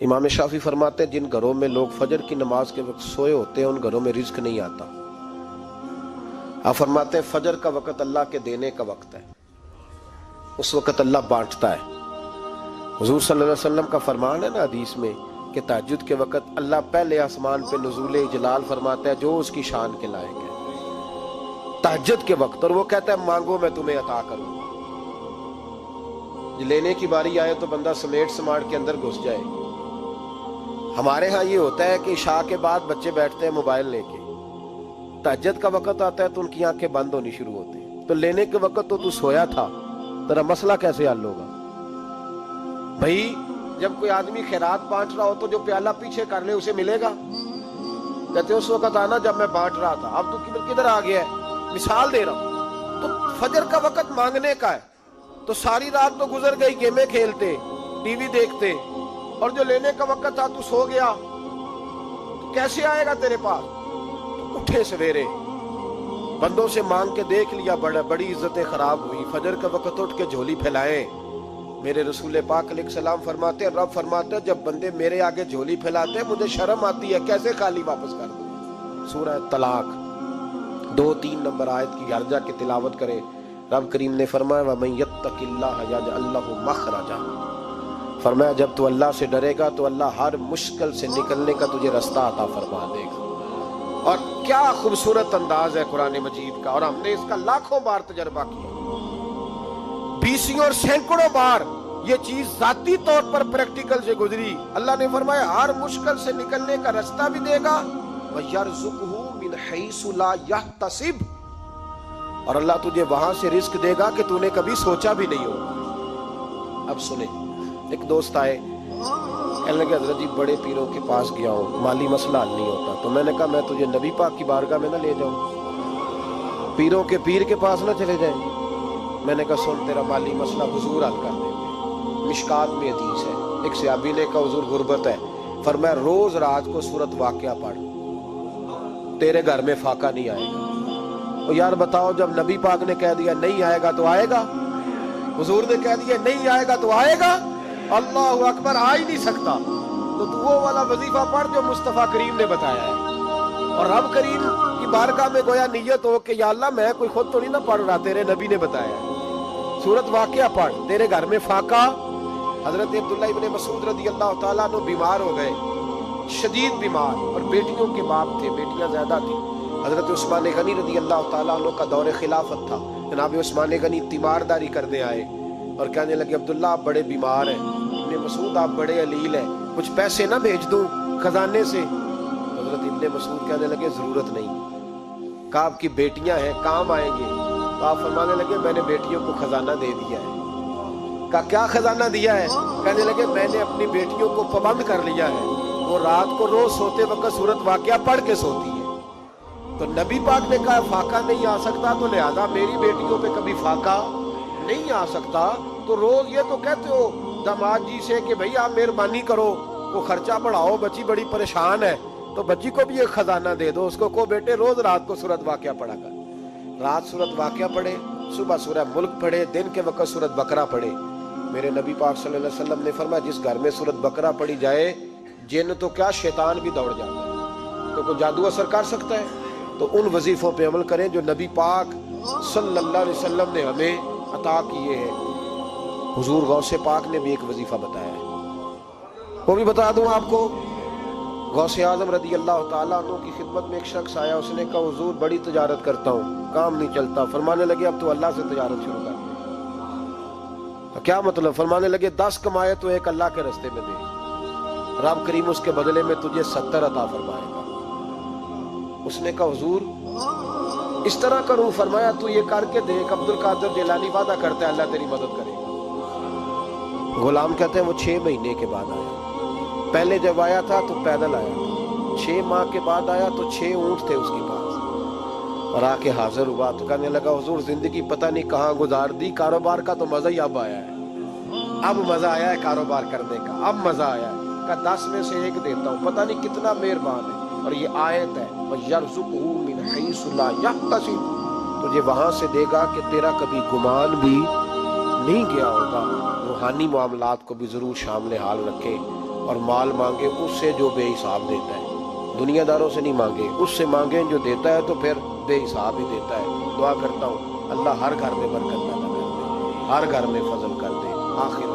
امام شافعی فرماتے ہیں جن گھروں میں لوگ فجر کی نماز کے وقت سوئے ہوتے ہیں ان گھروں میں رزق نہیں آتا۔ آپ فرماتے ہیں فجر کا وقت اللہ کے دینے کا وقت ہے، اس وقت اللہ بانٹتا ہے۔ حضور صلی اللہ علیہ وسلم کا فرمان ہے نا حدیث میں کہ تہجد کے وقت اللہ پہلے آسمان پہ نزول جلال فرماتا ہے جو اس کی شان کے لائق ہے تہجد کے وقت، اور وہ کہتا ہے مانگو میں تمہیں عطا کروں۔ لینے کی باری آئے تو بندہ سمیٹ سماٹ کے اندر گھس جائے۔ ہمارے ہاں یہ ہوتا ہے کہ عشاء کے بعد بچے بیٹھتے ہیں موبائل لے کے، تہجد کا وقت آتا ہے تو ان کی آنکھیں بند ہونی شروع ہوتی ہیں، تو لینے کے وقت تو سویا تھا، تیرا مسئلہ کیسے حل ہوگا؟ بھائی جب کوئی آدمی خیرات بانٹ رہا ہو تو جو پیالہ پیچھے کر لے اسے ملے گا؟ کہتے اس وقت آنا جب میں بانٹ رہا تھا، اب تو کدھر آ گیا ہے؟ مثال دے رہا ہوں۔ تو فجر کا وقت مانگنے کا ہے، تو ساری رات تو گزر گئی گیمیں کھیلتے، ٹی وی دیکھتے، اور جو لینے کا وقت تھا تو سو گیا، تو کیسے آئے گا تیرے پاس؟ تو اٹھے سویرے بندوں سے مانگ کے دیکھ لیا، بڑی عزتیں خراب ہوئی، فجر کا وقت اٹھ کے جھولی پھیلائیں۔ میرے رسول پاک علیہ السلام فرماتے ہیں، رب فرماتے ہیں جب بندے میرے آگے جھولی پھیلاتے ہیں مجھے شرم آتی ہے، کیسے خالی واپس کر دوں؟ سورہ طلاق 2-3 نمبر آیت کی گھر جا کے تلاوت کرے۔ رب کریم نے فرمایا وَمَن يَتَّقِ اللَّهَ يَجْعَل لَّهُ مَخْرَجًا، فرمایا جب تو اللہ سے ڈرے گا تو اللہ ہر مشکل سے نکلنے کا تجھے رستہ عطا فرما دے گا۔ اور کیا خوبصورت انداز ہے قرآن مجید کا، اور ہم نے اس کا لاکھوں بار تجربہ کیا، بیسوں اور سینکڑوں بار یہ چیز ذاتی طور پر پریکٹیکل سے گزری۔ اللہ نے فرمایا ہر مشکل سے نکلنے کا رستہ بھی دے گا، وَيَرْزُقْهُ مِنْ حَيْثُ لَا يَحْتَسِبُ، اور اللہ تجھے وہاں سے رزق دے گا کہ تو نے کبھی سوچا بھی نہیں ہوگا۔ اب سنیں، ایک دوست آئے، کہنے لگے حضرت جی بڑے پیروں کے پاس گیا ہوں، مالی مسئلہ حل نہیں ہوتا، تو میں نے کہا میں تجھے نبی پاک کی بارگاہ میں نہ لے جاؤں، پیروں کے پیر کے پاس نہ چلے جائیں۔ میں نے کہا سن تیرا مالی مسئلہ حضور حل کر دیں گے۔ مشکات میں حدیث ہے، ایک صحابی نے کہا حضور غربت ہے، فرمایا روز رات کو سورۃ واقعہ پڑھ، تیرے گھر میں فاقہ نہیں آئے گا۔ اور یار بتاؤ جب نبی پاک نے کہہ دیا نہیں آئے گا تو آئے گا، حضور نے کہہ دیا نہیں آئے گا تو آئے گا، اللہ اکبر، آ ہی نہیں سکتا تو وہ والا وظیفہ پڑھ جو مصطفیٰ کریم نے بتایا ہے، اور رب کریم کی بارگاہ میں گویا نیت ہو کہ یا اللہ میں کوئی خود تو نہیں نہ پڑھ رہا، تیرے نبی نے بتایا ہے، سورۃ واقعہ پڑھ، تیرے گھر میں فاقہ۔ حضرت عبداللہ ابن مسعود رضی اللہ تعالیٰ عنہ بیمار ہو گئے، شدید بیمار، اور بیٹیوں کے باپ تھے، بیٹیاں زیادہ تھیں۔ حضرت عثمان غنی رضی اللہ تعالیٰ عنہ کا دور خلافت تھا، جناب عثمان غنی تیمارداری کرنے آئے اور کہنے لگے عبداللہ آپ بڑے بیمار ہیں، ابن مسعود آپ بڑے علیل ہیں، کچھ پیسے نہ بھیج دوں خزانے سے؟ حضرت ابن مسعود کہنے لگے ضرورت نہیں، کہا آپ کی بیٹیاں ہیں کام آئیں گے، تو آپ فرمانے لگے میں نے بیٹیوں کو خزانہ دے دیا ہے۔ کہا کیا خزانہ دیا ہے؟ کہنے لگے میں نے اپنی بیٹیوں کو پابند کر لیا ہے، وہ رات کو روز سوتے وقت سورۃ واقعہ پڑھ کے سوتی ہے۔ تو نبی پاک نے کہا فاقہ نہیں آ سکتا تو لہذا میری بیٹیوں پہ کبھی فاقہ نہیں آ سکتا، تو روز یہ تو کہتے ہو داماد جی سے کہ بھئی آپ مہربانی کرو وہ خرچہ بڑھاؤ، بچی بڑی پریشان ہے، تو بچی کو بھی ایک خزانہ دے دو، اس کو بیٹے روز رات کو سورۃ واقعہ پڑھا کر، رات سورۃ واقعہ پڑھے، صبح سورہ ملک پڑھے، دن کے وقت سورۃ بقرہ پڑھے۔ میرے نبی پاک صلی اللہ علیہ وسلم نے فرمایا جس گھر میں سورۃ بقرہ پڑھی جائے جن تو کیا شیطان بھی دوڑ جاتا ہے، تو کوئی جادو اثر کر سکتا ہے؟ تو ان وظیفوں پہ عمل کریں جو نبی پاک صلی اللہ علیہ وسلم نے ہمیں عطا کیے ہیں۔ حضور غوث پاک نے بھی ایک وظیفہ بتایا ہے، وہ بھی بتا دوں آپ کو۔ غوث اعظم رضی اللہ تعالیٰ عنہ کی خدمت میں ایک شخص آیا، اس نے کہا حضور بڑی تجارت کرتا ہوں، کام نہیں چلتا۔ فرمانے لگے اب تو اللہ سے تجارت شروع کر دے۔ کیا مطلب؟ فرمانے لگے 10 کمائے تو ایک اللہ کے رستے میں دے، رب کریم اس کے بدلے میں تجھے 70 عطا فرمائے گا۔ اس نے کہا حضور اس طرح کروں؟ فرمایا تو یہ کر کے دیکھ، عبد القادر جیلانی وعدہ کرتا ہے اللہ تیری مدد کرے گا۔ غلام کہتے ہیں وہ 6 مہینے کے بعد آیا، پہلے جب آیا تھا تو پیدل آیا تھا، 6 ماہ کے بعد آیا تو 6 اونٹ تھے اس کے پاس، اور آ کے حاضر ہوا تو کہنے لگا حضور زندگی پتہ نہیں کہاں گزار دی، کاروبار کا تو مزہ ہی اب آیا ہے، اب مزہ آیا ہے کاروبار کرنے کا، اب مزہ آیا ہے۔ کہا 10 میں سے 1 دیتا ہوں، پتہ نہیں کتنا مہربان ہے۔ اور یہ آیت ہے وَيَرْزُقْهُ مِنْ حَيْثُ لَا يَحْتَسِبُ، تجھے وہاں سے دے گا کہ تیرا کبھی گمان بھی نہیں گیا ہوگا۔ روحانی معاملات کو بھی ضرور شامل حال رکھیں۔ اور مال مانگے اس سے جو بے حساب دیتا ہے. دنیا داروں سے نہیں مانگے، اس سے مانگیں جو دیتا ہے تو پھر بے حساب ہی دیتا ہے. دعا کرتا ہوں اللہ ہر گھر میں برکت پیدا کر دے، ہر گھر میں فضل کر دے. آخر